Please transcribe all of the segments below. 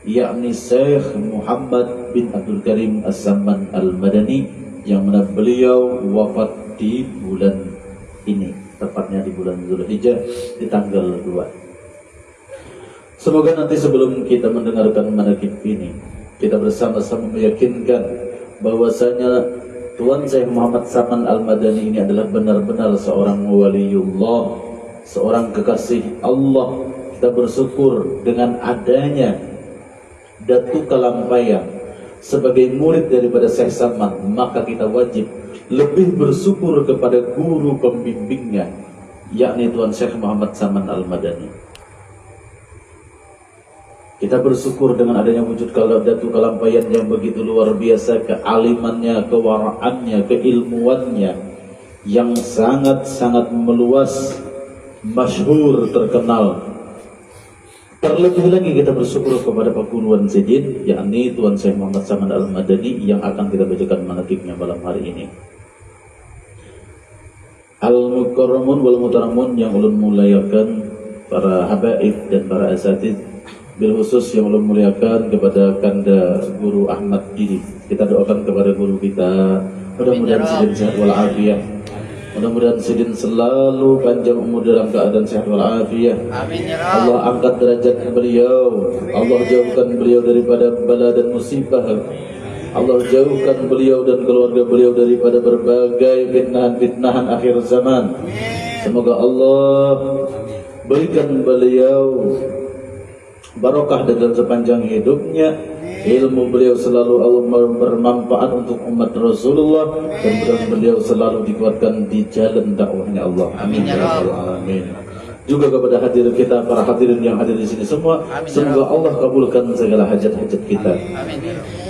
yakni Syekh Muhammad bin Abdul Karim As-Samman Al-Madani, yang mana beliau wafat di bulan ini, tepatnya di bulan Zulhijjah di tanggal 2. Semoga nanti sebelum kita mendengarkan manaqib ini, kita bersama-sama meyakinkan bahwasanya Tuan Syekh Muhammad Samman Al-Madani ini adalah benar-benar seorang waliullah, seorang kekasih Allah. Kita bersyukur dengan adanya Datuk Kalampayang sebagai murid daripada Syekh Samman, maka kita wajib lebih bersyukur kepada guru pembimbingnya, yakni Tuan Syekh Muhammad Samman Al-Madani. Kita bersyukur dengan adanya wujud Datuk Kalampayang yang begitu luar biasa, kealimannya, kewaraannya, keilmuannya yang sangat-sangat meluas, masyhur, terkenal. Terlebih lagi kita bersyukur kepada Pakuruan Sejin, yakni Tuan Syekh Muhammad Samman Al-Madani, yang akan kita bacakan manaqibnya malam hari ini. Al-Mukarramun wal Mutaramun yang ulun muliakan, para habaib dan para asatid, bil khusus yang ulun muliakan kepada Kanda Guru Ahmad Didi. Kita doakan kepada guru kita, mudah-mudahan sidin sehat walafiat. Mudah-mudahan sidin selalu panjang umur dalam keadaan sehat walafiat. Amin ya Rabb. Allah angkat derajat beliau, Allah jauhkan beliau daripada bala dan musibah. Allah jauhkan beliau dan keluarga beliau daripada berbagai fitnahan-fitnahan akhir zaman. Semoga Allah berikan beliau barokah dalam sepanjang hidupnya. Ilmu beliau selalu bermanfaat untuk umat Rasulullah, dan beliau selalu dikuatkan di jalan dakwahnya Allah. Amin ya rabbal alamin. Juga kepada hadirin kita, para hadirin yang hadir di sini semua, semoga Allah kabulkan segala hajat-hajat kita.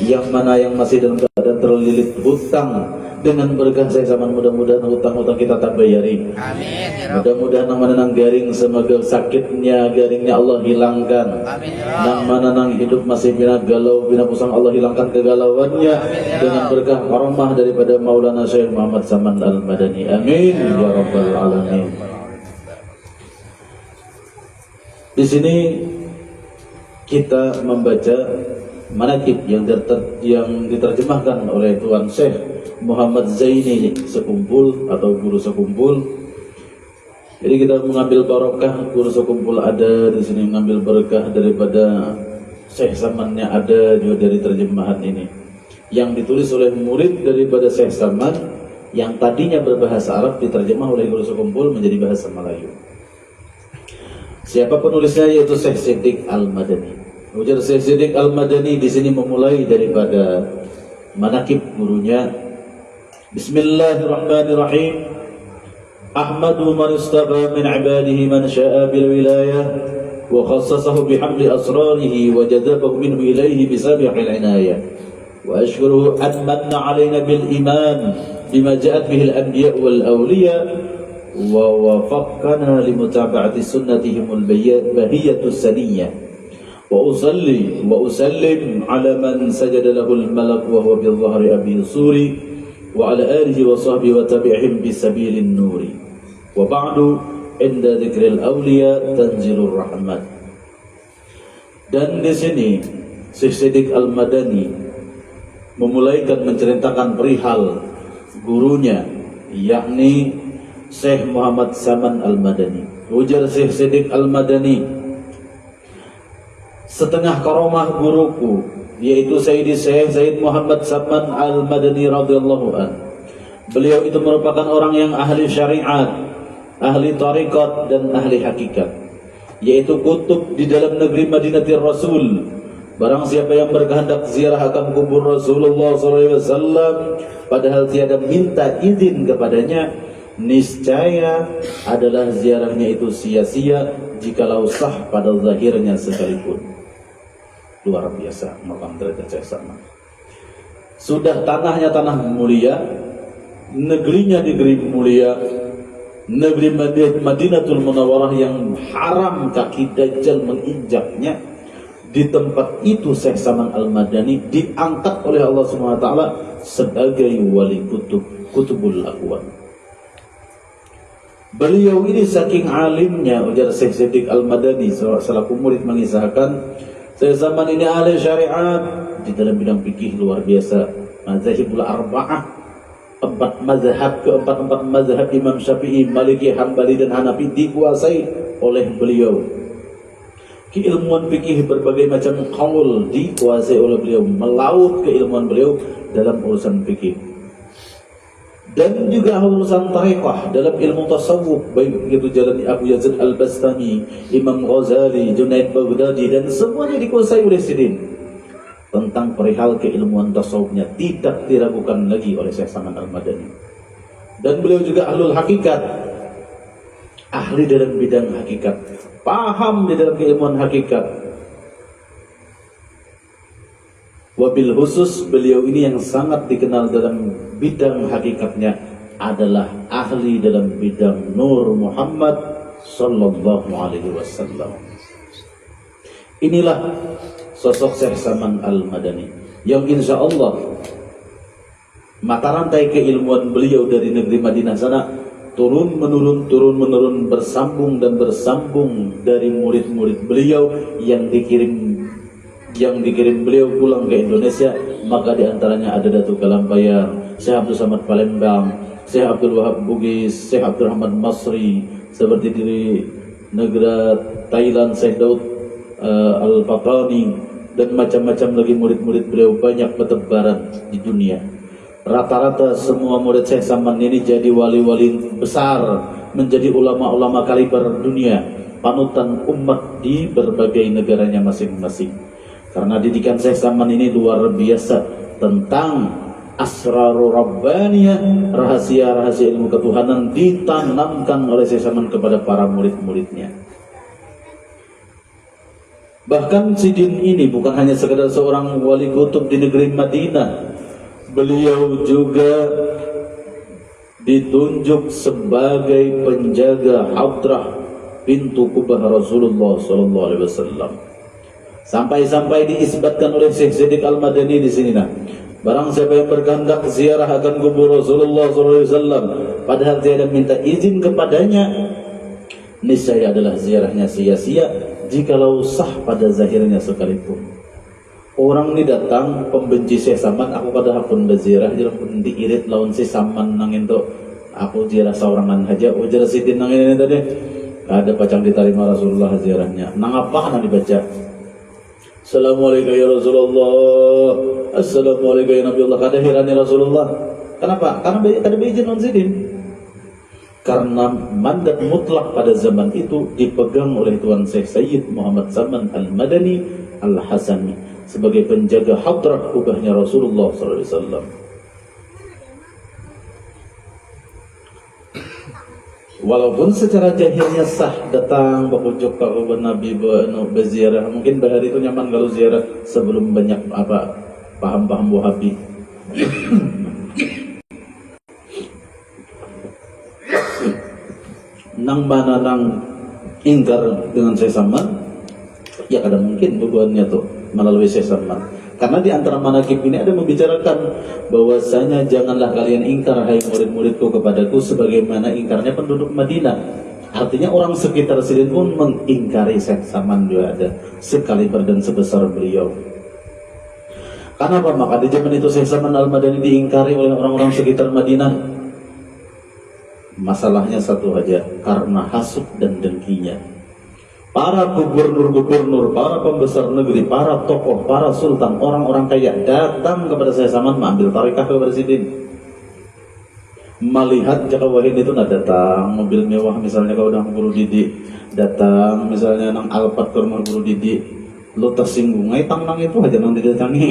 Yang mana yang masih dalam keadaan terlilit hutang, dengan berkah Syekh Samman, mudah-mudahan hutang-hutang kita tak bayari. Mudah-mudahan nang mana nang garing, semoga sakitnya garingnya Allah hilangkan. Nang mana nang hidup masih bina galau bina pusang, Allah hilangkan kegalauannya dengan berkah karamah daripada Maulana Syekh Muhammad Samman Al-Madani. Amin ya rabbal alamin. Di sini kita membaca manaqib yang diterjemahkan oleh Tuan Syekh Muhammad Zaini Sekumpul atau Guru Sekumpul. Jadi kita mengambil barokah, Guru Sekumpul ada di sini, mengambil berkah daripada Syekh Sammannya ada juga dari terjemahan ini, yang ditulis oleh murid daripada Syekh Samman yang tadinya berbahasa Arab, diterjemah oleh Guru Sekumpul menjadi bahasa Melayu. Siapa penulisnya? Yaitu Syekh Siddiq Al-Madani. Ujar Syekh Siddiq Al-Madani di sini memulai daripada manaqib gurunya. Bismillahirrahmanirrahim. Ahmadu man istafa min ibadihi man sya'a bil wilayah wa khassasahu bihamli asrarihi wa jadabahu minhu ilayhi bisabiqil inayah. Wa ashkuruhu an manna alayna bil iman bima ja'at bihi al anbiya wal awliya wa wafaqqana li mutaba'ati sunnatihimul bahiyatus saniyah. Wa usalli wa usallim ala man sajada lahul malak wa huwa bil dhahri abi suri wa ala alihi wa sahbihi wa tabi'ihim bisabilin nuri. Wa ba'du, inda dzikril awliya tanzilur rahmat. Dan di sini Syekh Siddiq Al-Madani memulaikan menceritakan perihal gurunya, yakni Syekh Muhammad Samman Al-Madani. Ujar Syekh Siddiq Al-Madani, setengah karamah guruku, yaitu Sayyidi Syekh Zaid Muhammad Samman Al-Madani radhiyallahu an. Beliau itu merupakan orang yang ahli syariat, ahli tariqat dan ahli hakikat, yaitu kutub di dalam negeri Madinatul Rasul. Barang siapa yang berkehendak ziarah akan kubur Rasulullah SAW padahal tiada minta izin kepadanya, niscaya adalah ziarahnya itu sia-sia jikalau sah pada zahirnya sekalipun. Luar biasa makam derajat Syekh Samman. Sudah tanahnya tanah mulia, negerinya negeri mulia, negeri Madinatul Munawwarah yang haram kaki Dajjal menginjaknya. Di tempat itu Syekh Samman Al-Madani diangkat oleh Allah SWT sebagai wali kutubul akwam. Beliau ini saking alimnya, ujar Syekh Siddiq Al-Madani selaku murid mengisahkan, Syekh Saman ini ahli syariat di dalam bidang fikih luar biasa. Mazhabul arba'ah, keempat mazhab Imam Syafi'i, Maliki, Hambali dan Hanafi dikuasai oleh beliau. Keilmuan fikih berbagai macam qaul dikuasai oleh beliau, melaut keilmuan beliau dalam urusan fikih. Dan juga urusan tariqah dalam ilmu tasawuf, baik itu jalan Abu Yazid Al-Bastami, Imam Ghazali, Junaid Baghdadi, dan semuanya dikuasai oleh Sidin. Tentang perihal keilmuan tasawufnya tidak diragukan lagi oleh Syekh Saman Al-Madani. Dan beliau juga ahlul hakikat, ahli dalam bidang hakikat, paham di dalam keilmuan hakikat. Wabil khusus beliau ini yang sangat dikenal dalam bidang hakikatnya adalah ahli dalam bidang Nur Muhammad sallallahu alaihi wasallam. Inilah sosok Syekh Saman Al-Madani yang insya Allah mata rantai keilmuan beliau dari negeri Madinah sana turun menurun bersambung dari murid-murid beliau yang dikirim beliau pulang ke Indonesia. Maka diantaranya ada Datuk Kalampayan, Syekh Abdul Samad Palembang, Syekh Abdul Wahab Bugis, Syekh Abdul Rahman Masri, seperti di negara Thailand Syekh Daud Al-Fatani, dan macam-macam lagi murid-murid beliau banyak bertebaran di dunia. Rata-rata semua murid Syekh Saman ini jadi wali-wali besar, menjadi ulama-ulama kaliber dunia, panutan umat di berbagai negaranya masing-masing. Karena didikan Syekh Saman ini luar biasa tentang asrarul rabbaniyah, rahasia-rahasia ilmu ketuhanan ditanamkan oleh Syekh Saman kepada para murid-muridnya. Bahkan Sidin ini bukan hanya sekedar seorang wali kutub di negeri Madinah, beliau juga ditunjuk sebagai penjaga hadrah pintu kubah Rasulullah SAW. Sampai-sampai diisbatkan oleh Syekh Siddiq Al-Madani di sini, nah, barang siapa yang berkehendak ziarah akan kubur Rasulullah SAW padahal tiada minta izin kepadanya, niscaya adalah ziarahnya sia-sia jikalau sah pada zahirnya sekalipun. Orang ini datang pembenci Syekh Saman, aku pada pun berziarah jalan pun diirit lawan si Saman nangin tu aku ziarah seorangan aja wajar Sidin nangin ini tadi ada pacang diterima Rasulullah ziarahnya. Nang apa nang dibaca? Assalamualaikum ya Rasulullah, Assalamualaikum ya Nabi Allah. Kada herannya Rasulullah. Kenapa? Karena kada berizin lawan Sidin. Karena mandat mutlak pada zaman itu dipegang oleh Tuan Syekh Sayyid Muhammad Saman Al-Madani Al-Hasani sebagai penjaga hadrah kubahnya Rasulullah SAW. Walaupun secara jahilnya sah datang berkunjung ke kubur Nabi berziarah, mungkin bahari itu nyaman kalau ziarah sebelum banyak paham-paham Wahabi. Nang mana nang ingkar dengan Syekh Saman, ya kadang mungkin tujuannya tuh melalui Syekh Saman. Karena di antara manaqib ini ada membicarakan bahwasanya janganlah kalian ingkar hai murid-muridku kepadaku sebagaimana ingkarnya penduduk Madinah. Artinya orang sekitar Sidin pun mengingkari Syekh Saman juga ada sekaliber dan sebesar beliau. Kenapa? Maka di zaman itu Syekh Saman Al-Madani diingkari oleh orang-orang sekitar Madinah. Masalahnya satu aja, karena hasud dan dengkinya. Para gubernur-gubernur, para pembesar negeri, para tokoh, para sultan, orang-orang kaya datang kepada Syekh Saman mengambil tarekah kepada Sidin. Melihat jaka wahin itu datang mobil mewah misalnya kalau udah guru didik, datang misalnya nang Alphard ke rumah guru didik, lo tersinggung, tang itu aja nang didatangi.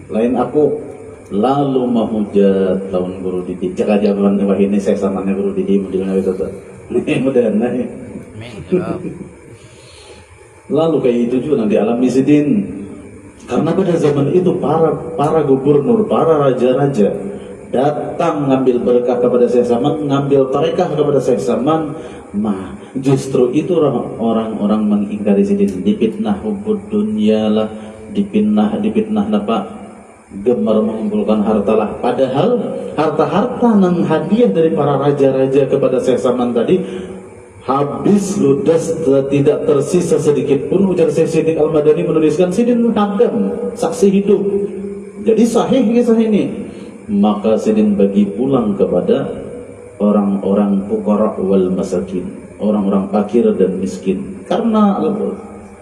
Lain aku lalu mahujat lawan guru didik. Jaka jawaban wah ini Syekh Samannya guru didik modelnya itu tuh. Nih mudah nah. Lalu kayak itu juga nanti alami Sidin. Karena pada zaman itu para gubernur, para raja-raja datang ngambil berkah kepada Syekh Saman, ngambil tarekah kepada Syekh Saman. Nah, justru itu orang-orang mengingkari Sidin, dipitnah hubud dunia lah, dipitnah napa gemar mengumpulkan harta lah. Padahal harta-harta nang hadiah dari para raja-raja kepada Syekh Saman tadi habis ludas, tidak tersisa sedikit pun. Ujar Syekh Sidin Al-Madani menuliskan, Sidin hadam, saksi hidup. Jadi sahih kisah ini. Maka Sidin bagi pulang kepada orang-orang fuqara wal masakin, orang-orang fakir dan miskin. Karena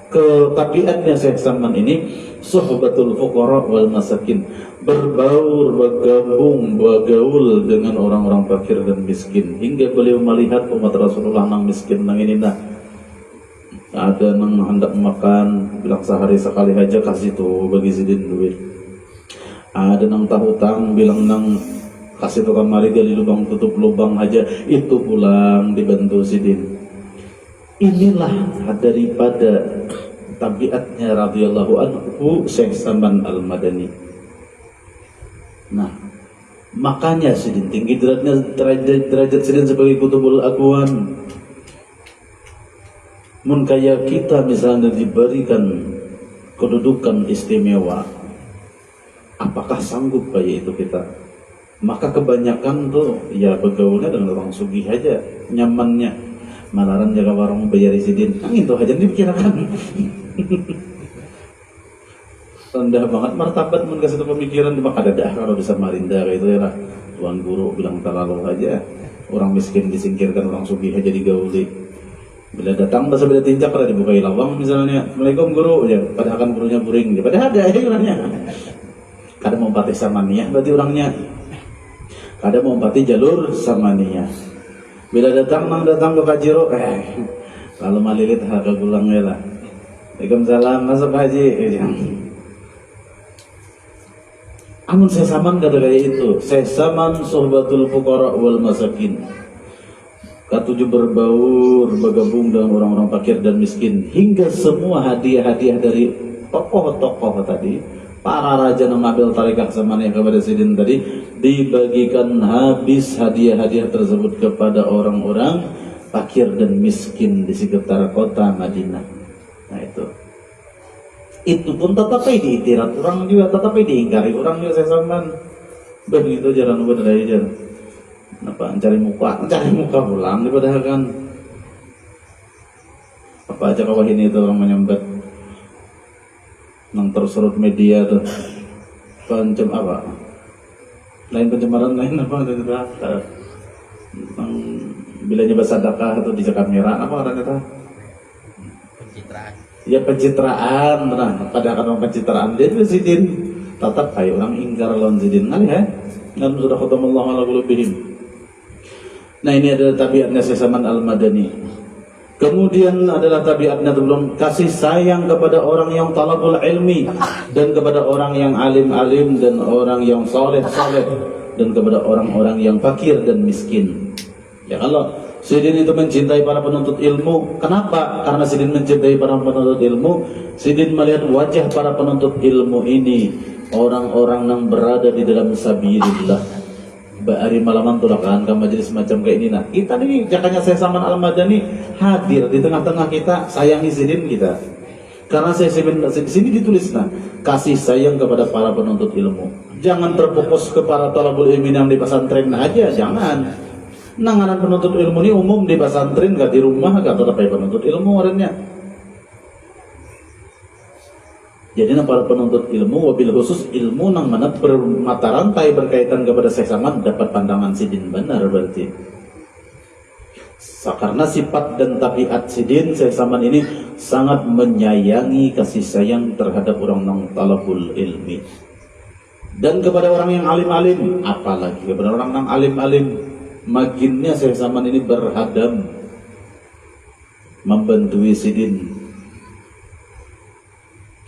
ketabiatnya Syekh Saman ini suhbatul fuqara wal masakin, berbaur, bergabung, bergaul dengan orang-orang fakir dan miskin, hingga beliau melihat umat Rasulullah nang miskin nang ini nah ada nang hendak makan, bilang sehari sekali aja kasih tuh bagi Sidin duit. Ada nang tak hutang, bilang nang kasih tuh kamari gali lubang tutup lubang aja, itu pulang dibantu Sidin. Inilah daripada tabiatnya radhiyallahu anhu Syekh Saman Al-Madani. Nah, makanya Sidin tinggi derajat Sidin sebagai kutubul akwaan. Mun kaya kita misalnya diberikan kedudukan istimewa, apakah sanggup kaya itu kita? Maka kebanyakan tuh ya bergaulnya dengan orang sugih aja, nyamannya. Malaran jaga warung bayar Sidin, itu aja dipikirkan. Rendah banget martabat mun kasih pemikiran, maka ada kalau di Samarinda kayak itu ya lah. Tuan guru bilang terlalu aja, orang miskin disingkirkan, orang sugih aja digauli. Bila datang bahasa bila tinjak pada dibukai lawang misalnya, Assalamualaikum guru ya, padahal kan gurunya buring, padahal ada ya orangnya. Kadang mau patih samaniyah berarti orangnya, kadang mau patih jalur samaniyah. Bila datang ke Kajiro, lalu malilit harga gulangnya lah. Waalaikumsalam, masuk haji. Amun saya saman kata kayak itu, saya saman sohbatul fuqara wal masakin. Ketujuh berbaur, bergabung dengan orang-orang fakir dan miskin, hingga semua hadiah-hadiah dari tokoh-tokoh tadi, para raja mengambil tarikat samaniyah kepada Sidin tadi, dibagikan habis hadiah-hadiah tersebut kepada orang-orang fakir dan miskin di sekitar kota Madinah. Nah itu pun tetap diitirat orang juga, tetap diingkari orang juga. Saya saman begitu jalan bener aja. Apa cari muka pulang daripada kan apa aja kawah ini itu orang menyambat nang terserut media tuh pencem apa lain pencemaran lain apa itu nang bila nyoba sedekah atau di kamera apa orang kata pencitraan ya, pencitraan. Nah pada orang pencitraan dia itu Sidin tetap kayak orang ingkar lawan Sidin kan ya, dan sudah khatamallahu ala qulubihim. Nah ini adalah tabiatnya Syekh Saman Al-Madani. Kemudian adalah tabiatnya belum kasih sayang kepada orang yang talabul ilmi, dan kepada orang yang alim-alim, dan orang yang soleh-soleh, dan kepada orang-orang yang fakir dan miskin. Ya kalau Sidin itu mencintai para penuntut ilmu, kenapa? Karena Sidin mencintai para penuntut ilmu. Sidin melihat wajah para penuntut ilmu ini, orang-orang yang berada di dalam sabilillah. Hari malaman tuh kan ke majelis macam kayak ini. Nah kita nih jakanya Syekh Saman Al-Madani hadir di tengah-tengah kita, sayangi Sidin kita. Karena saya di sini ditulis nah kasih sayang kepada para penuntut ilmu. Jangan terfokus ke para talabul ilmi yang di pesantren aja, jangan. Nanganan penuntut ilmu ini umum di pesantren, gak di rumah, gak tetap penuntut ilmu orangnya. Jadi para penuntut ilmu, wabil khusus ilmu nang mana bermata rantai berkaitan kepada Syekh Saman, dapat pandangan Sidin benar berarti. Karena sifat dan tabiat Sidin, Syekh Saman ini sangat menyayangi, kasih sayang terhadap orang nang talabul ilmi. Dan kepada orang yang alim-alim, apalagi kepada orang nang alim-alim, makinnya Syekh Saman ini berhadam membantui Sidin.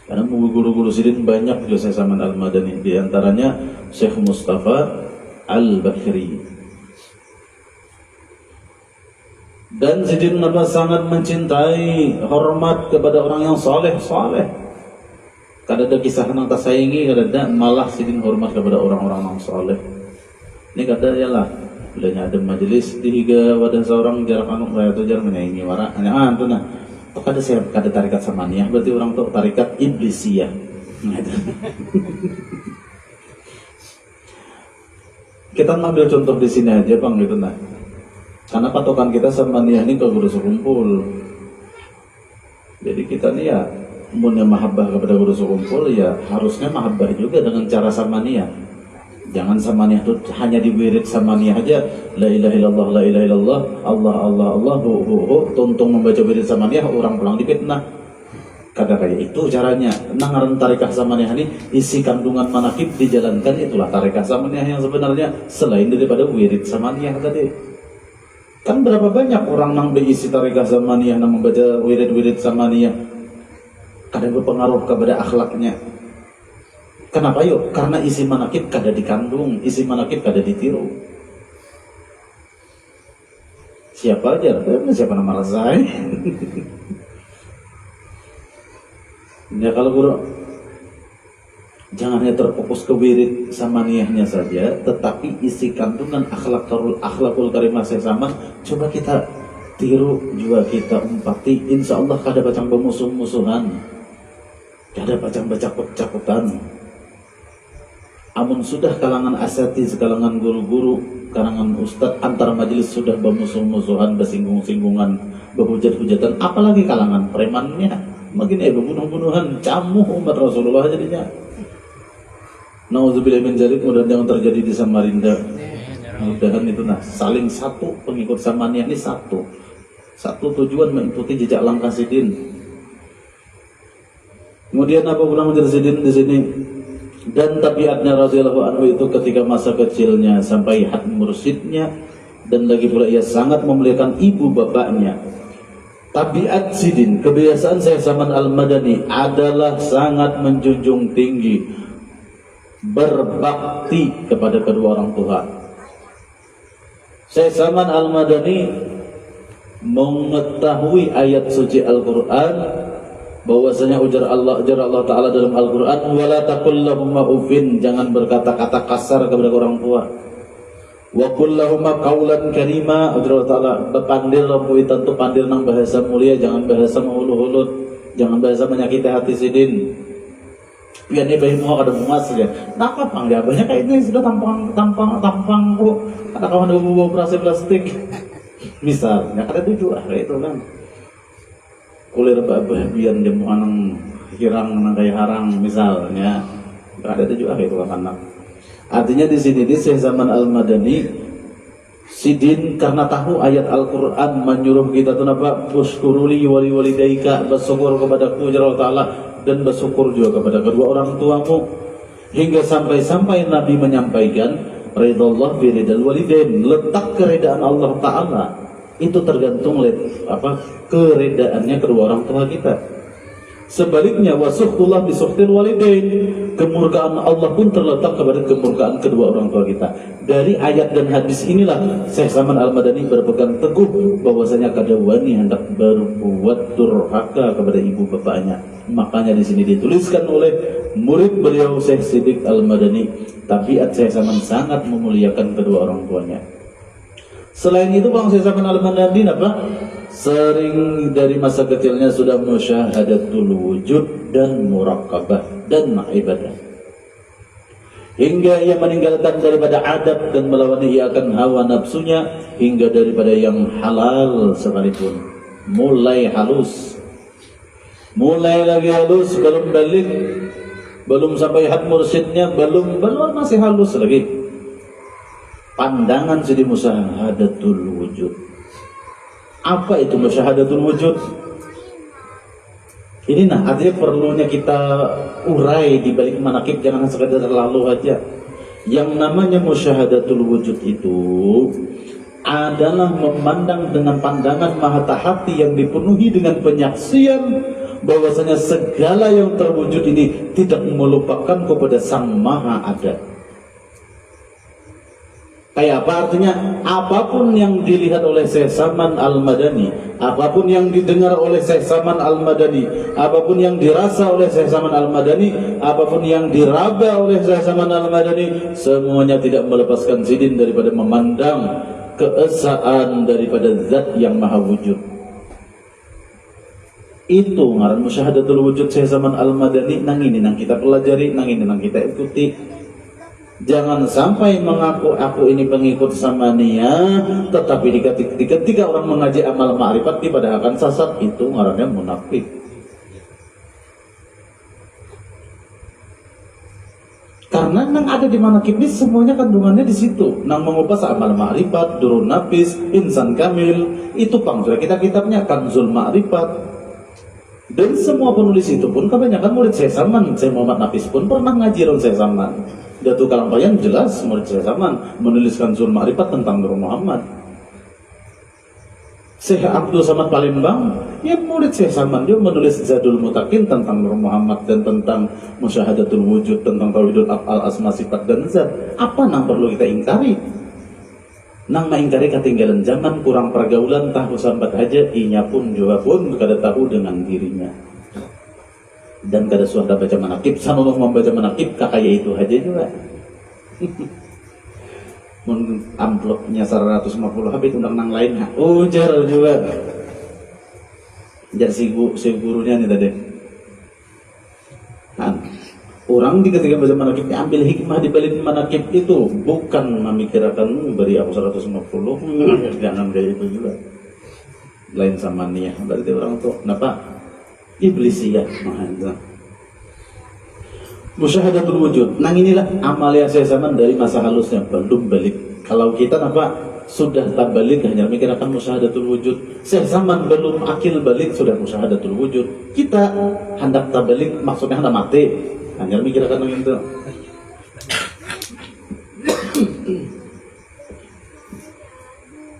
Karena guru-guru Sidin banyak juga Syekh Saman Al-Madani, di antaranya Syekh Mustafa Al-Bakri. Dan Sidin sangat mencintai, hormat kepada orang yang soleh-soleh. Kada ada kisah nang tak sayangi, kada ada, malah Sidin hormat kepada orang-orang yang soleh. Ini kada ya lah, bilanya ada majelis tiga wadah seorang jarak anu saya tu jarang menyayangi wara. Itu nah. Kada saya kada tarikat samaniyah, berarti orang tuh tarikat iblisiyah. Kita ambil contoh di sini aja bang gitu nah. Karena patokan kita samaniyah ini ke guru sekumpul. Jadi kita nih ya punya mahabbah kepada guru sekumpul, ya harusnya mahabbah juga dengan cara samaniyah. Jangan samaniyah itu hanya diwirid samaniyah aja. La ilaha illallah, la ilaha illallah, Allah Allah Allah, tuntung membaca wirid samaniyah, orang pulang dipitnah. Kata kayak itu caranya. Nangaran tarikah samaniyah ini isi kandungan manakib dijalankan, itulah tarikah samaniyah yang sebenarnya, selain daripada wirid samaniyah tadi. Kan berapa banyak orang nang diisi tarikah samaniyah, nang membaca wirid-wirid samaniyah, kadang berpengaruh kepada akhlaknya. Kenapa yuk? Karena isi manakib kada dikandung, isi manakib kada ditiru. Siapa aja? Siapa nama saya? Ya kalau guru, jangan hanya terfokus ke wirid samaniyahnya saja, tetapi isi kandungan akhlakul karimah sama, coba kita tiru juga, kita umpati. Insya Allah kada bacang bermusuh-musuhan, kada bacang cakut-cakutan. Amun sudah kalangan asatiz, kalangan guru-guru, kalangan ustadz, antar majelis sudah bermusuh-musuhan, bersinggung-singgungan, berhujat-hujatan, apalagi kalangan premannya, makin berbunuh-bunuhan, camuh umat Rasulullah jadinya. Nauzubillah min dzalik, mudah-mudahan jangan terjadi di Samarinda. Mudah-mudahan itu saling satu, pengikut samaniyah ini satu tujuan, mengikuti jejak langkah Sidin. Kemudian apa pulang menjadi Sidin di sini? Dan tabiatnya radhiyallahu anhu itu ketika masa kecilnya sampai had mursyidnya, dan lagi pula ia sangat memuliakan ibu bapaknya. Tabiat Sidin, kebiasaan Syekh Saman Al-Madani adalah sangat menjunjung tinggi, berbakti kepada kedua orang tua. Syekh Saman Al-Madani mengetahui ayat suci Al-Quran, bahwasanya ujar Allah Ta'ala dalam Al-Quran, wala taqul lahumma uffin, jangan berkata-kata kasar kepada orang tua. Wa qul lahumma qawlan karima, ujar Allah Ta'ala, bepandir lampu tentu pandir nang bahasa mulia, jangan bahasa menghulu-hulut, jangan bahasa menyakiti hati Sidin. Ya ini bayi mau ada muas ya. Nah apa panggil banyak kayak ini sudah tampang kok. Ada kawan bawa plastik. Misalnya ada tujuh itu kan. Kulir babian jemu anang hirang nang kayak harang misalnya. Ada tujuh itu anak. Artinya di sini di Syekh Saman Al-Madani, Sidin karena tahu ayat Al-Quran menyuruh kita tuh apa, bushkuruli wali walidaika, bersyukur kepadaku ya Allah Ta'ala, dan bersyukur juga kepada kedua orang tuamu, hingga sampai Nabi menyampaikan ridallah biridal walidain, letak keredaan Allah Ta'ala itu tergantung keredaannya kedua orang tua kita. Sebaliknya wasuhtullah bisuhtil walidain, kemurkaan Allah pun terletak kepada kemurkaan kedua orang tua kita. Dari ayat dan hadis inilah Syekh Saman Al-Madani berpegang teguh bahwasanya kada wani hendak berbuat durhaka kepada ibu bapaknya. Makanya di sini dituliskan oleh murid beliau Syekh Siddiq Al-Madani, tabiat Syekh Saman sangat memuliakan kedua orang tuanya. Selain itu Bang Syekh Saman Al-Madani sering dari masa kecilnya sudah musyahadatul wujud dan muraqabah dan ibadah, hingga ia meninggalkan daripada adab dan melawan ia akan hawa nafsunya, hingga daripada yang halal sekalipun. Mulai lagi halus, belum balik, belum sampai had mursyidnya, belum masih halus lagi. Pandangan jadi musyahadatul wujud. Apa itu musyahadatul wujud? Ini artinya perlunya kita urai di balik manakib, jangan sekadar lalu aja. Yang namanya musyahadatul wujud itu adalah memandang dengan pandangan mata hati yang dipenuhi dengan penyaksian bahwasanya segala yang terwujud ini tidak melupakan kepada Sang Maha Ada. Kayak apa artinya? Apapun yang dilihat oleh Syekh Saman Al-Madani, apapun yang didengar oleh Syekh Saman Al-Madani, apapun yang dirasa oleh Syekh Saman Al-Madani, apapun yang diraba oleh Syekh Saman Al-Madani, semuanya tidak melepaskan Sidin daripada memandang keesaan daripada Zat yang Maha Wujud. Itu ngaran musyahadatul wujud Syekh Saman Al-Madani. Nang ini nang kita pelajari, nang ini nang kita ikuti. Jangan sampai mengaku aku ini pengikut Samaniyah, tetapi ketika orang mengaji amal ma'rifat pada akan sasar, itu ngarannya munafik. Karena nang ada di manakib ini semuanya kandungannya di situ. Nang mengupas amal ma'rifat, durun nafis, insan kamil, itu pangsul kitabnya Kanzul Ma'rifat. Dan semua penulis itu pun kebanyakan murid saya Saman. Saya Muhammad Nafis pun pernah ngaji saya Saman. Datuk Kalampayan jelas murid saya Saman menulis Kanzul Ma'rifat tentang Nur Muhammad. Syekh Abdul Samad Palembang, ya murid Syekh Saman, dia menulis Zadul Mutakin tentang Nur Muhammad dan tentang Musyahadatul Wujud, tentang Tauhidul Af'al Asma Sifat dan Zat. Apa nang perlu kita ingkari? Nang mengingkari ketinggalan zaman, kurang pergaulan, tahu sambat aja, inya pun juga pun kada tahu dengan dirinya. Dan kada suara baca manakib, sanulung membaca manakib, kakaya itu aja juga. Amplopnya 150 habis undang nang lainnya ujar juga jar si gurunya nih tadi kan orang ketika baca manakib ambil hikmah di balik manakib itu, bukan memikirkan beri aku 150 jangan kayak itu juga, lain sama nih ya. Berarti orang tuh kenapa iblis ya mahal. Musyahadatul wujud. Nang inilah amalia saya Saman dari masa halusnya belum balik. Kalau kita nampak sudah tak balik hanya mikirkan musyahadatul wujud. Saya Saman belum akil balik sudah musyahadatul wujud. Kita hendak tak balik maksudnya hendak mati. Hanya mikirkan yang itu.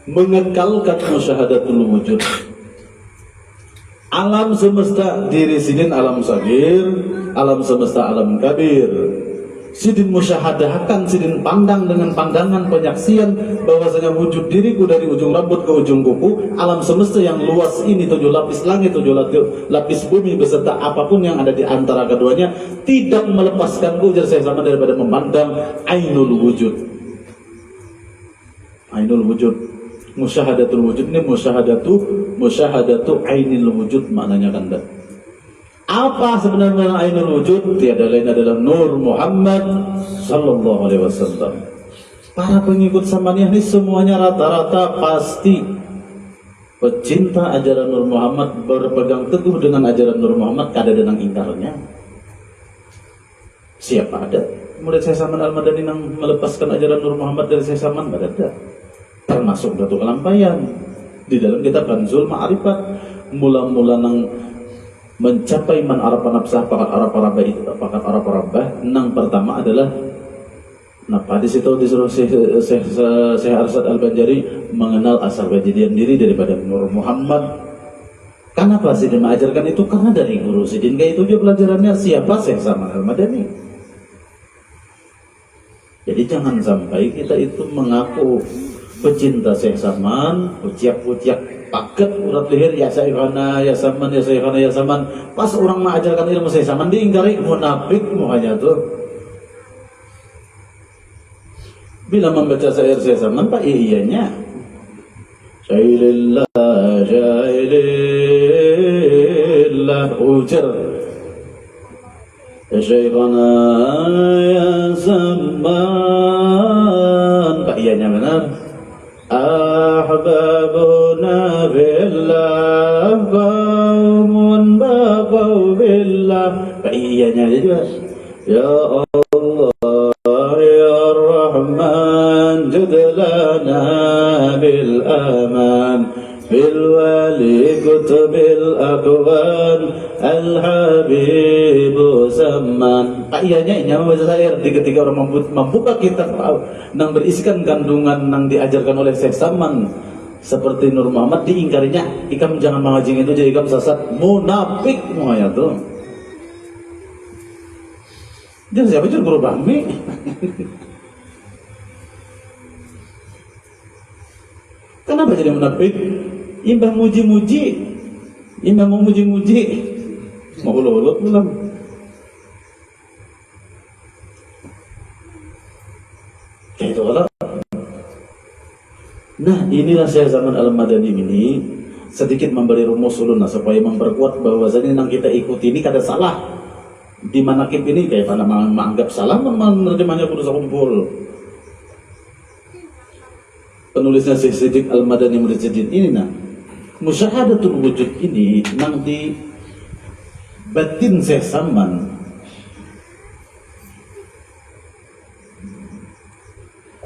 Mengekalkan musyahadatul wujud. Alam semesta diri sidin alam sagir, alam semesta alam kabir. Sidin musyahadahkan, sidin pandang dengan pandangan penyaksian bahwasanya wujud diriku dari ujung rambut ke ujung kuku, alam semesta yang luas ini 7 lapis langit, 7 lapis bumi beserta apapun yang ada di antara keduanya tidak melepaskanku ujar saya sama daripada memandang ainul wujud. Ainul wujud. Musyahadatul wujud ini musyahadatu ainil wujud maknanya kan. Apa sebenarnya ainul wujud? Tiada lain adalah Nur Muhammad sallallahu alaihi wasallam. Para pengikut Samaniyah ini semuanya rata-rata pasti pecinta ajaran Nur Muhammad, berpegang teguh dengan ajaran Nur Muhammad, kada ada nang ingkarnya. Siapa ada murid saya Saman Al-Madani yang melepaskan ajaran Nur Muhammad dari saya Saman? Kada ada. Termasuk Datuk Kalampayan di dalam kitab Kanzul Ma'rifat, mula-mula nang mencapai man arafa nafsah pakat arafa rabbah itu pakat arafa rabbah. Nang pertama adalah napa di situ disuruh Syekh Arsyad Al-Banjari mengenal asal kejadian diri daripada Nur Muhammad. Kenapa Sidin mengajarkan itu? Karena dari guru Sidin kayak itu juga pelajarannya siapa Syekh Saman Al-Madani. Jadi jangan sampai kita itu mengaku pecinta Syekh Saman, uciak-uciak paket urat leher ya Syekhana ya Saman ya Syekhana ya Saman. Pas orang mengajarkan ilmu Syekh Saman diingkari, munafik muhanya tuh. Bila membaca syair Syekh Saman Pak iyanya syailillah syailillah ujar ya Syekhana ya Saman Pak iyanya benar. Ahbabuna billah qaumun baqaw billah. Iyanya aja juga. Ya Allah ya Rahman judlana bil aman bil wali kutubil akwan al habibu zaman. Iyanya ini membaca syair di ketika orang membuka kitab nang berisikan kandungan nang diajarkan oleh Syekh Saman seperti Nur Muhammad diingkarinya, ikam jangan mengajing itu jadi ikam sesat, munafik muanya tuh. Jadi siapa itu guru Bahmi? Kenapa jadi munafik? Imbang muji-muji, imbang mau muji-muji, mau ulur-ulur pulang. Kayak itu kalau. Nah inilah Syekh Saman Al-Madani ini sedikit memberi rumus ulun supaya memperkuat bahwasanya yang kita ikuti ini kada salah. Di manakib ini kayak pada menganggap salah menerjemahnya kudu sakumpul. Penulisnya Syekh Siddiq Al-Madani Murjadid ini musyahadatul wujud ini nang di batin Syekh Saman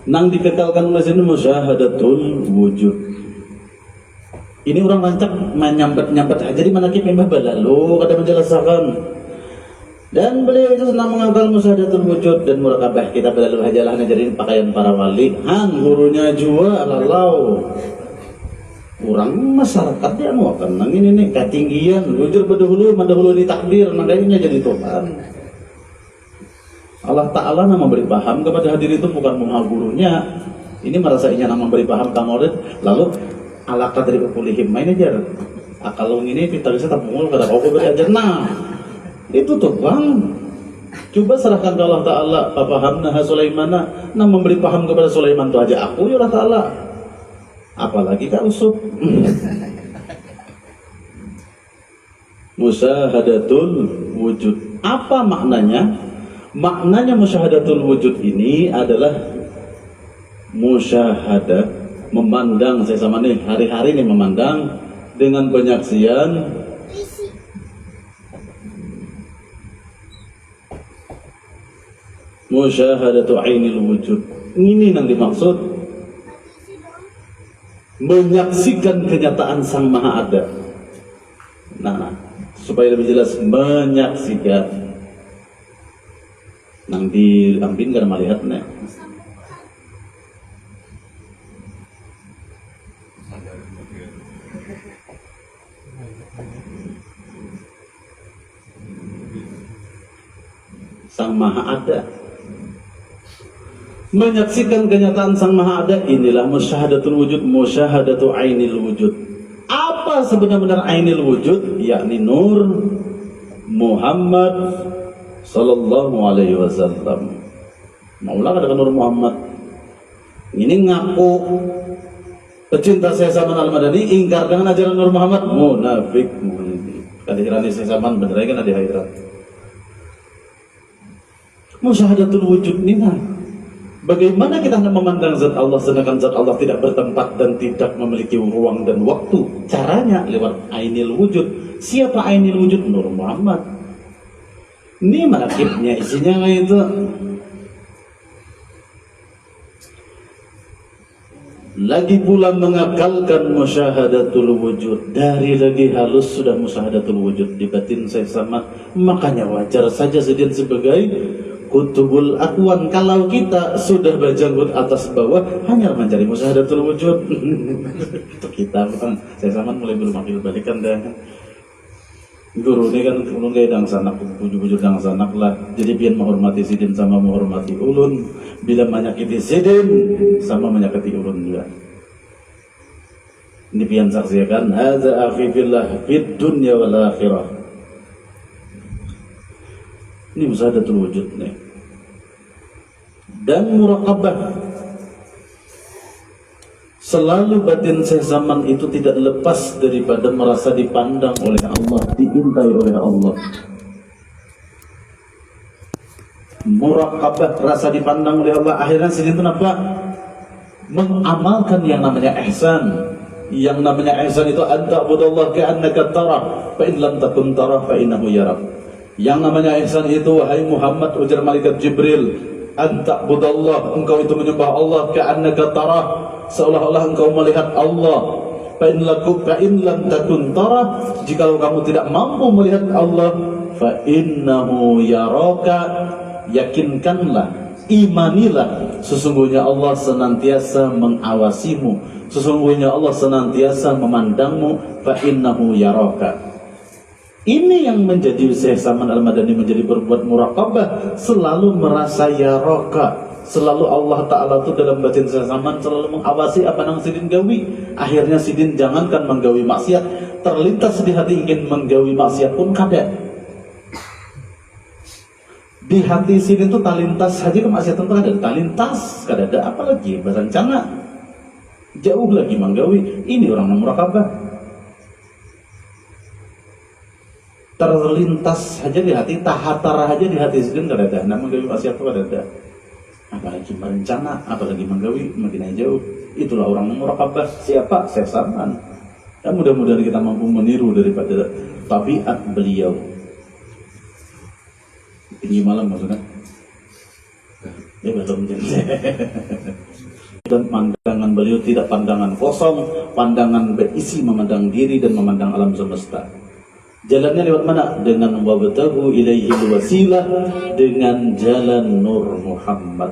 nang dikekalkan oleh sini musyahadatul wujud. Ini orang rancak menyambat aja di manakib Mbah Balalu kada menjelaskan. Dan beliau itu senang menghafal musyahadatul wujud dan murakabah. Kita Balalu hajalah ngajarin pakaian para wali. Gurunya juga lalau. Orang masyarakat dia mau akan nang ini nih ketinggian wujud berdahulu di takdir nangkainya jadi Tuhan. Allah Ta'ala nama memberi paham kepada hadir itu bukan menghal gurunya. Ini merasa ingin memberi paham tamurid. Lalu ala kadri ukulihim main aja. Kalau ini kita bisa tabungul kada kau beri ajar. Nah itu tuh bang. Coba serahkan ke Allah Ta'ala. Papahamna Sulaimana. Nah memberi paham kepada Sulaiman itu aja aku ya Allah Ta'ala. Apalagi kak usuk. Musyahadatul wujud. Apa maknanya? Maknanya musyahadatul wujud ini adalah musyahadah, memandang saya sama nih hari-hari nih memandang dengan penyaksian musyahadatu ainil wujud. Ini yang dimaksud menyaksikan kenyataan Sang Maha Ada. Nah, supaya lebih jelas menyaksikan. Nang di Ampin gak melihat nih. Sang Maha Ada. Menyaksikan kenyataan Sang Maha Ada inilah musyahadatul wujud, musyahadatu ainil wujud. Apa sebenarnya ainil wujud? Yakni Nur Muhammad Sallallahu Alaihi Wasallam. Maulah katakan Nur Muhammad. Ini ngaku pecinta saya sama Al-Madani, ingkar dengan ajaran Nur Muhammad, munafik. Kadiran saya sama bener kan ada akhirat. Musyahadatul wujud ini bagaimana kita hendak memandang zat Allah sedangkan zat Allah tidak bertempat dan tidak memiliki ruang dan waktu? Caranya lewat ainil wujud. Siapa ainil wujud? Nur Muhammad. Ini manakibnya isinya kayak itu. Lagi pula mengakalkan musyahadatul wujud. Dari lagi halus sudah musyahadatul wujud di batin saya sama. Makanya wajar saja sedang sebagai kutubul akwan. Kalau kita sudah bajanggut atas bawah hanya mencari musyahadatul wujud. Itu kita bukan saya sama mulai bermakil balikan dah. Guru ini kan ulun kayak dang sanak, bujur-bujur dang sanak lah. Jadi biar menghormati sidin sama menghormati ulun. Bila menyakiti sidin sama menyakiti ulun juga. Ini pian saksikan. Hadza akhi fillah fid dunya wal akhirah. Ini musyahadatul wujud nih. Dan muraqabah. Selalu batin Syekh Zaman itu tidak lepas daripada merasa dipandang oleh Allah, diintai oleh Allah. Muraqabah, rasa dipandang oleh Allah. Akhirnya sini itu apa? Mengamalkan yang namanya ihsan. Yang namanya ihsan itu anta'budallah ka'annaka tarah, fa in lam takun tarah fa innahu yarak. Yang namanya ihsan itu wahai Muhammad, ujar malaikat Jibril, anta'budallah, engkau itu menyembah Allah ka'annaka tarah, seolah-olah engkau melihat Allah. Fa in lam takun tarah, jikalau kamu tidak mampu melihat Allah, fa innahu yaraka, yakinkanlah, imanilah, sesungguhnya Allah senantiasa mengawasimu, sesungguhnya Allah senantiasa memandangmu. Fa innahu yaraka. Ini yang menjadi Syekh Saman Al-Madani menjadi berbuat muraqabah, selalu merasa yaraka. Selalu Allah Ta'ala itu dalam batin Syekh Saman selalu mengawasi apa yang sidin gawi. Akhirnya sidin jangankan menggawi maksiat, terlintas di hati ingin menggawi maksiat pun kada. Di hati sidin itu talintas haji kemaksiatan itu kada, talintas kada ada, apalagi berencana jauh lagi menggawi. Ini orang muraqabah. terlintas aja di hati, tahatar aja di hati sedang kada ada. Namun gawi wasiat itu kada ada. Apalagi merencana, apalagi menggawi makin jauh. Itulah orang murakabah. Siapa? Syekh Saman. Dan mudah-mudahan kita mampu meniru daripada tabiat beliau. Tinggi malam maksudnya. Ya belum jadi. Dan pandangan beliau tidak pandangan kosong, pandangan berisi memandang diri dan memandang alam semesta. Jalannya lewat mana? Dengan wabtagu ilaihil wasilah, dengan jalan Nur Muhammad.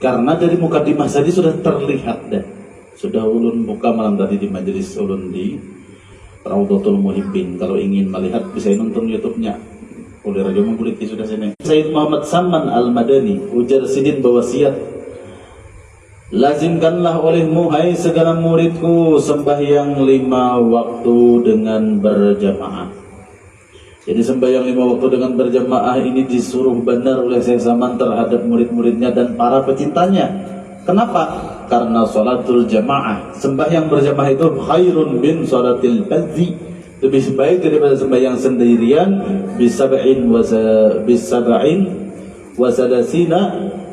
Karena dari mukadimah tadi sudah terlihat dah. Sudah ulun buka malam tadi di majelis ulun di Raudhatul Muhibbin. Kalau ingin melihat bisa nonton YouTube-nya. Oleh Raja Mengkuliti sudah sini. Sayyid Muhammad Saman Al-Madani ujar sidin berwasiat, lazimkanlah olehmu hai segala muridku sembahyang 5 waktu dengan berjamaah. Jadi sembahyang 5 waktu dengan berjamaah ini disuruh benar oleh Syekh Saman terhadap murid-muridnya dan para pecintanya. Kenapa? Karena sholatul jamaah, sembahyang berjamaah itu khairun bin sholatil fadzi, lebih baik daripada sembahyang sendirian. Bisab'in wasadasina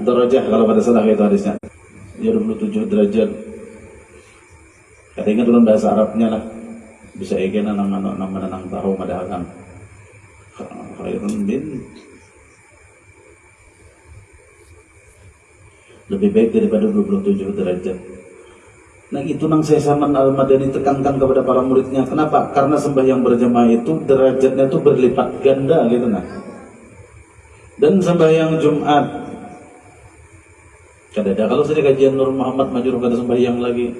derajah, kalau pada salah itu hadisnya ya 27 derajat. Katanya dalam bahasa Arabnya lah bisa egena nang tahu madahakan khairun bin, lebih baik daripada 27 derajat. Nah itu nang Syekh Saman Al-Madani tekankan kepada para muridnya. Kenapa? Karena sembahyang berjamaah itu derajatnya itu berlipat ganda gitu nah. Dan sembahyang Jumat kadada kalau saja kajian Nur Muhammad majur kada sembahyang lagi.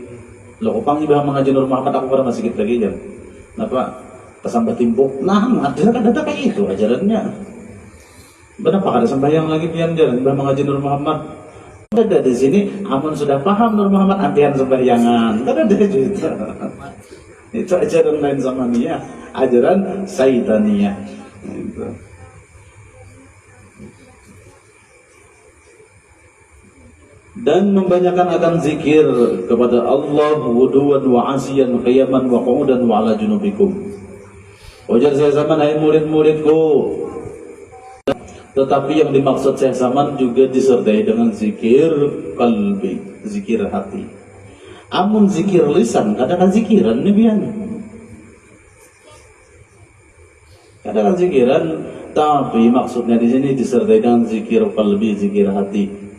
Loh upang ibah mengaji Nur Muhammad aku pernah masih sedikit lagi kan. Kenapa? Kesambah timbuk. Nah, ada kayak itu ajarannya. Kenapa kada sembahyang lagi pian jalan ibah mengaji Nur Muhammad? Ada di sini, amun sudah paham Nur Muhammad ampian sembahyangan. Kan ada juga. Itu ajaran lain sama Nia, ajaran Saitaniyah. Gitu. Dan membanyakan akan zikir kepada Allah wuduwan wa asiyan qiyaman wa qu'udan wa ala junubikum. Wajar saya zaman hai murid-muridku. Tetapi yang dimaksud Syekh Saman juga disertai dengan zikir kalbi, zikir hati. Amun zikir lisan, kadang zikiran nih bian. Kadang zikiran, tapi maksudnya di sini disertai dengan zikir kalbi, zikir hati.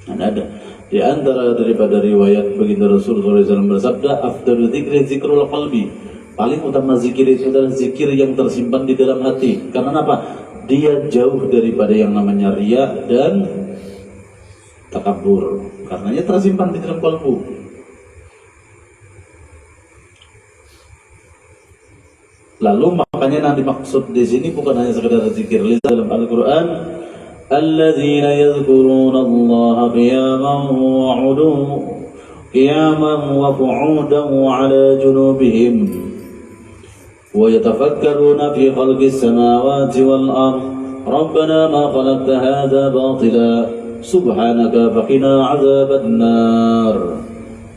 Dan ada di antara daripada riwayat baginda Rasulullah SAW bersabda, afdalu dzikri zikrul qalbi. Paling utama zikir itu adalah zikir yang tersimpan di dalam hati. Karena apa? Dia jauh daripada yang namanya riya dan takabur. Karenanya tersimpan di dalam kalbu. Lalu makanya yang dimaksud di sini bukan hanya sekedar zikir lisan dalam Al-Quran. Alladzina yadhkuruna Allah qiyaman wa qu'udan wa ala junubihim ويتفكرون في خلق السماوات والأرض ربنا ما خلقت هذا باطلا سبحانك فقنا عذاب النار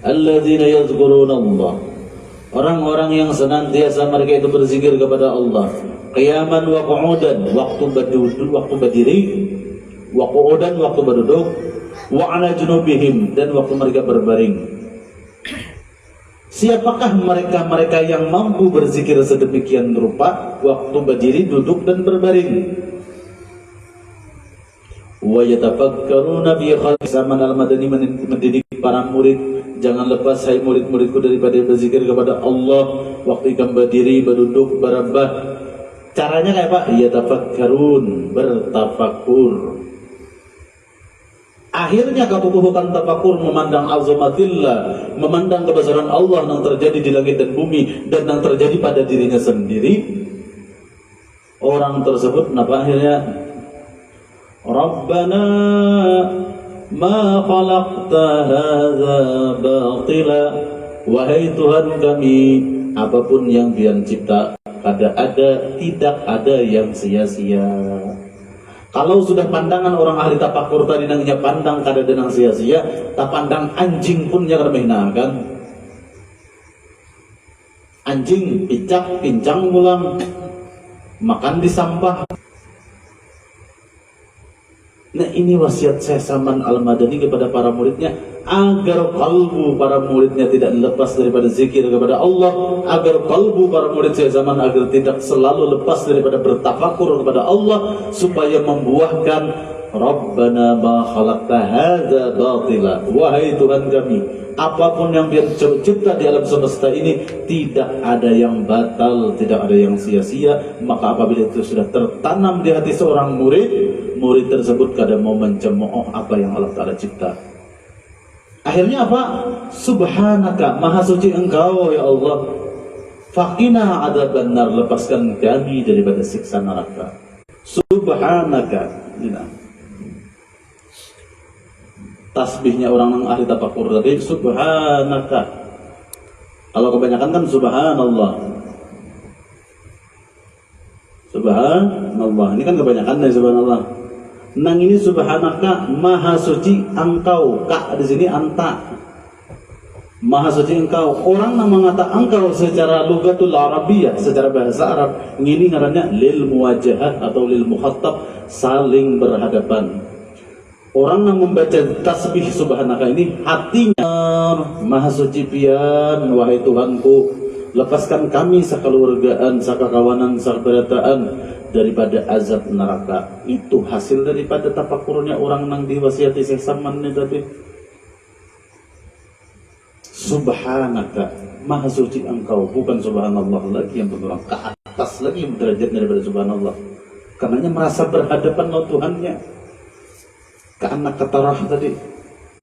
الذين يذكرون الله. Orang-orang yang senantiasa mereka itu berzikir kepada Allah, qiyaman wa qu'udan, waktu berduduk, waktu berdiri, wa qu'udan, waktu berduduk, wa ala junubihim, dan waktu mereka berbaring. Siapakah mereka-mereka yang mampu berzikir sedemikian rupa waktu berdiri, duduk dan berbaring? Wa yatafakkaruna fi khalqis Saman Al-Madani mendidik para murid, jangan lepas hai murid-muridku daripada berzikir kepada Allah waktu ikan berdiri, berduduk, berabah. Caranya kayak apa? Yatafakkarun, bertafakur. Akhirnya kebubukan tafakur, memandang azamatillah, memandang kebesaran Allah yang terjadi di langit dan bumi dan yang terjadi pada dirinya sendiri. Orang tersebut kenapa akhirnya Rabbana ma khalaqta hadza batila, wahai Tuhan kami, apapun yang Pian cipta tidak ada yang sia-sia. Kalau sudah pandangan orang ahli tafakur tadi nangnya pandang kada denang sia-sia, tak pandang anjing pun yang remehna kan. anjing, picak, pincang pulang, makan di sampah. Nah, ini wasiat Syekh Saman Al-Madani kepada para muridnya, agar kalbu para muridnya tidak lepas daripada zikir kepada Allah, agar kalbu para murid Syekh Saman agar tidak selalu lepas daripada bertafakur kepada Allah, supaya membuahkan Rabbana ma khalaqta hadza batila. Wahai Tuhan kami, apapun yang Dia cipta di alam semesta ini tidak ada yang batal, tidak ada yang sia-sia. Maka apabila itu sudah tertanam di hati seorang murid, murid tersebut kadang mau mencemooh apa yang Allah Ta'ala cipta. Akhirnya apa? Subhanaka, maha suci Engkau ya Allah. Faqina adzabannar, lepaskan kami daripada siksa neraka. Subhanaka. Tasbihnya orang yang ahli tafakur tadi, subhanaka. Kalau kebanyakan kan subhanallah. Subhanallah. Ini kan kebanyakan dari subhanallah. Nang ini subhanaka, maha suci engkau. Ka di sini anta. Maha suci engkau. Orang yang mengatakan engkau secara lugatul arabiyah, secara bahasa Arab, ini ngarannya lil muwajahah atau lil mukhattab, saling berhadapan. Orang yang membaca tasbih subhanaka ini hatinya, maha suci pian, wahai Tuhanku, lepaskan kami sakeluargaan, sakakawanan, sakberataan daripada azab neraka. Itu hasil daripada tafakurnya orang yang diwasiati Syekh Saman ini tadi. Subhanaka, maha suci engkau, bukan subhanallah lagi yang berkurang, ke atas lagi derajat daripada subhanallah. Karenanya merasa berhadapan dengan Tuhannya. Karena ketarah tadi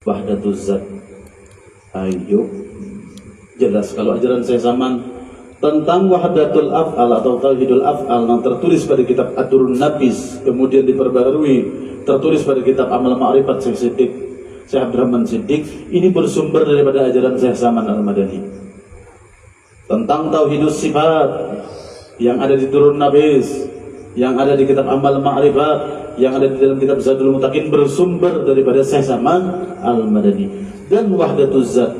wahdatul zat. Ayo jelas kalau ajaran Syekh Saman tentang wahdatul af'al atau tauhidul af'al yang tertulis pada kitab Ad-Durrun Nafis, kemudian diperbaharui tertulis pada kitab Amal Ma'rifat Syekh Abdurrahman Siddiq, ini bersumber daripada ajaran Syekh Saman Al-Madani. Tentang tauhidus sifat yang ada di Durrun Nafis, yang ada di kitab Amal Ma'rifat, yang ada di dalam kitab Zadul Muttaqin, bersumber daripada Syekh Saman Al-Madani. Dan wahdatul zat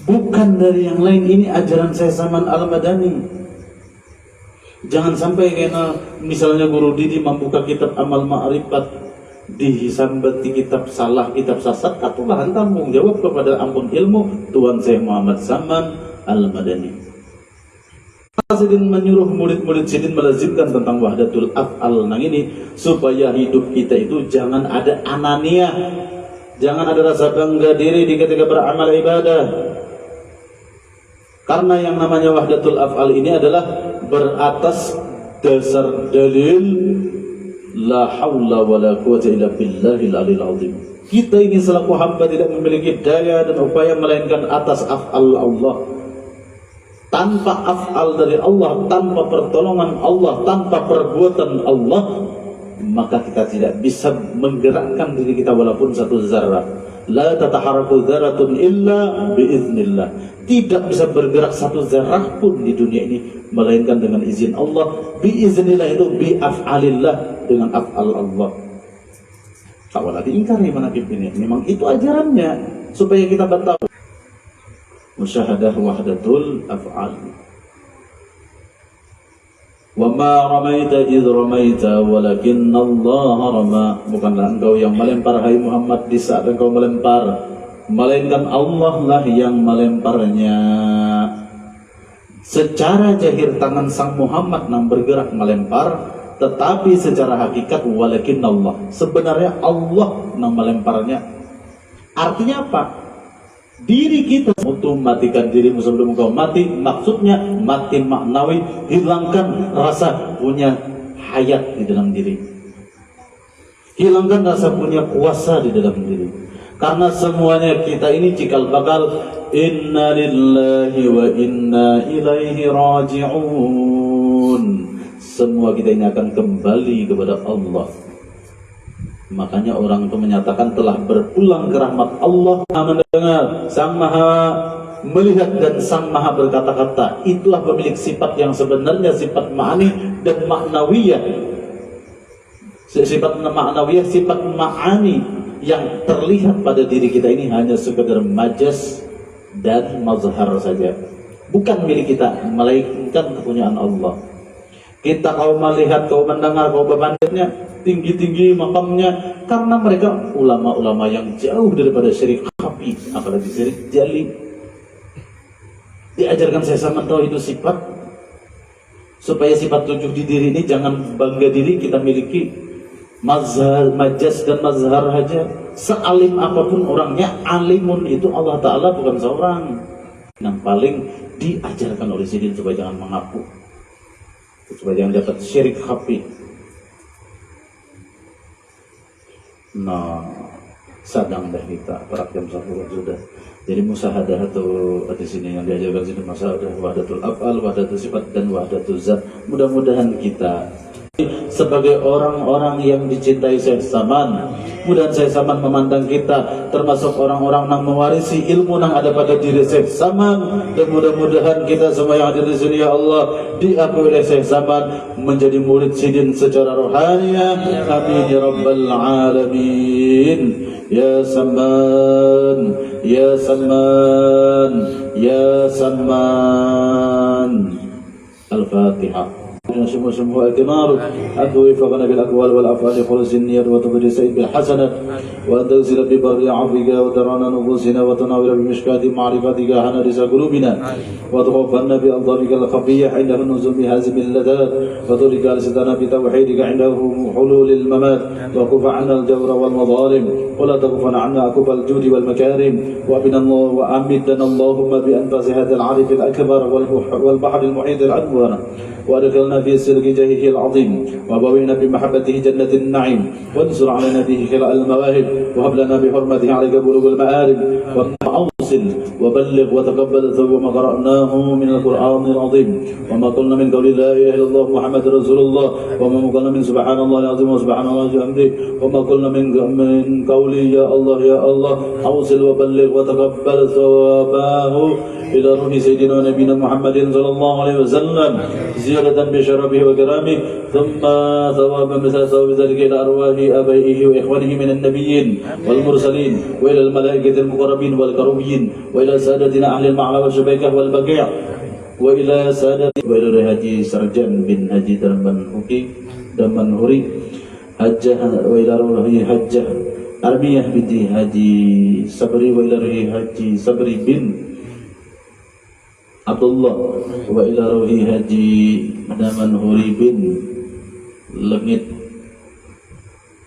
bukan dari yang lain, ini ajaran Syekh Saman Al-Madani. Jangan sampai kena misalnya Guru Didi membuka kitab Amal Ma'rifat disambati kitab salah, kitab sasat, atulah tanggung jawab kepada ampun ilmu Tuan Syekh Muhammad Saman Al-Madani. Sidin menyuruh murid-murid Sidin melazimkan tentang wahdatul af'al nang ini, supaya hidup kita itu jangan ada anania, jangan ada rasa bangga diri di ketika beramal ibadah. Karena yang namanya wahdatul af'al ini adalah beratas dasar dalil la haula wala quwwata illa billahil aliyil azim. Kita ini selaku hamba tidak memiliki daya dan upaya melainkan atas af'al Allah. Tanpa af'al dari Allah, tanpa pertolongan Allah, tanpa perbuatan Allah, maka kita tidak bisa menggerakkan diri kita walaupun satu zarah. La tataharaku zaratun illa biiznillah. Tidak bisa bergerak satu zarah pun di dunia ini melainkan dengan izin Allah. Biiznillah itu bi'af'alillah, dengan af'al Allah. Tak boleh diingkari manakib ini. Memang itu ajarannya supaya kita tahu. Musyahadah wahdatul af'al. Wa ma ramaita idh ramaita walakinna Allah rama. Bukanlah engkau yang melempar hai Muhammad di saat engkau melempar, melainkan Allah lah yang melemparnya. Secara zahir tangan sang Muhammad yang bergerak melempar, tetapi secara hakikat walakinna Allah, sebenarnya Allah yang melemparnya. Artinya apa? Diri kita untuk matikan dirimu sebelum kau mati, maksudnya mati maknawi, hilangkan rasa punya hayat di dalam diri, hilangkan rasa punya kuasa di dalam diri. Karena semuanya kita ini cikal bakal inna lillahi wa inna ilaihi raji'un. Semua kita ini akan kembali kepada Allah. Makanya orang itu menyatakan telah berpulang ke rahmat Allah. Mendengar, Sang Maha melihat, dan Sang Maha berkata-kata. Itulah pemilik sifat yang sebenarnya, sifat ma'ani dan ma'nawiyah. Sifat ma'nawiyah, sifat ma'ani yang terlihat pada diri kita ini hanya sekedar majas dan mazhar saja. bukan milik kita, melainkan kepunyaan Allah. Kita kau melihat, kau mendengar, kau memandangnya tinggi-tinggi makamnya, karena mereka ulama-ulama yang jauh daripada syirik khafi, apalagi syirik jali. Diajarkan saya sama tahu itu sifat, supaya sifat 7 di diri ini jangan bangga diri kita miliki. Mazhar, majas dan mazhar saja, sealim apapun orangnya, alimun itu Allah Ta'ala bukan seorang. Yang paling diajarkan oleh Sidin supaya jangan mengaku, supaya jangan dapat syirik khafi. Nah, sadang dah kita jam 10 sudah. Jadi musahadah atau di sini yang diajarkan sini musahadah wahdatul af'al, wahdatul sifat dan wahdatul zat. Mudah-mudahan kita sebagai orang-orang yang dicintai Syekh Saman, mudah-mudahan Syekh Saman memandang kita termasuk orang-orang yang mewarisi ilmu yang ada pada diri Syekh Saman, dan mudah-mudahan kita semua yang ada di sini ya Allah diakui oleh Syekh Saman menjadi murid Sidin secara rohaniah. Amin ya rabbal alamin. Ya Saman, ya Saman, ya Saman. Al-Fatihah. semua ikmaru aku wifaqana bil aqwal wal af'al khulus niyyat wa tubdi sa'id bil hasanat wa tazila bi barri afika wa tarana nufusina wa tunawira bi mishkati ma'rifatika hana risa qulubina wa tughfanna bi adhabika al khafiyya inda nuzul bi hazim al ladat wa turika al-sidana bi tawhidika indahu hulul al mamat wa kufa 'anna al jawra wal madhalim wa la taghfana 'anna akuf al judi wal makarim wa bina Allah wa amidna Allahumma bi anfasi hadha al 'arif al akbar wal bahr al muhit al anwar وادخلنا في سلك جاهه العظيم وبوينا بمحبته جنة النعيم وانصر علينا به خلاء المواهب وهب لنا بحرمته عليك بلوغ المآرب وأوصل وبلغ وتقبل ثوب ما قرأناه من القرآن العظيم وما قلنا من قول لا إله إلا الله محمد رسول الله وما قلنا من سبحان الله العظيم وسبحان الله وبحمده وما قلنا من قول يا الله يا الله أوصل وبلغ وتقبل ثوابه إلى روح سيدنا نبينا محمد صلى الله عليه وسلم زيادة بشرفه وكرامه ثم ثوابا مثل ثواب ذلك إلى أرواح آبائه وإخوانه من النبيين والمرسلين وإلى الملائكة المقربين والكروبيين وإلى سادتنا أهل المعلى والشبيكة والبقيع وإلى سادة وإلى Haji Sarjan bin Haji Damanhuri Hajjah وإلى روحي Hajjah Armiyah binti Haji Sabri وإلى روحي Haji Sabri bin Abdullah wa ila ruhi Haji Damanhuri bin Lengit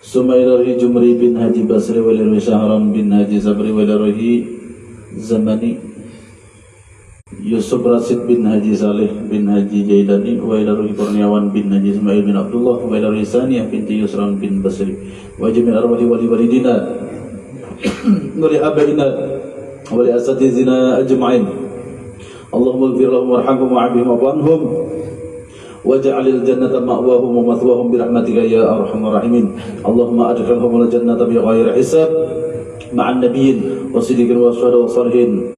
summa ila ruhi Jumri bin Haji Basri wa ila ruhi Syahran bin Haji Sabri wa ila ruhi Zamani Yusuf Rasid bin Haji Saleh bin Haji Jaidani wa ila ruhi Kurniawan bin Haji Ismail bin Abdullah wa ila ruhi Saniyah binti Yusran bin Basri wa jami' arwahi wali walidina wa li abaina wa li asatizina ajma'in Allahumma ighfir lahum warhamhum wa'afihim wa'fu anhum waj'alil jannata ma'wahum wa mathwahum bi rahmatika ya arhamar rahimin. Allahumma adkhilhum al jannata bi ghairi hisab ma'an nabiyyin wa siddiqin wa syuhada wa salihin.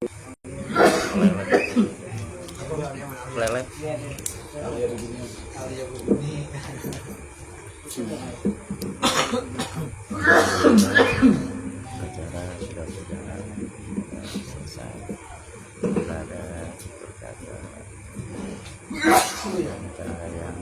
Acara yang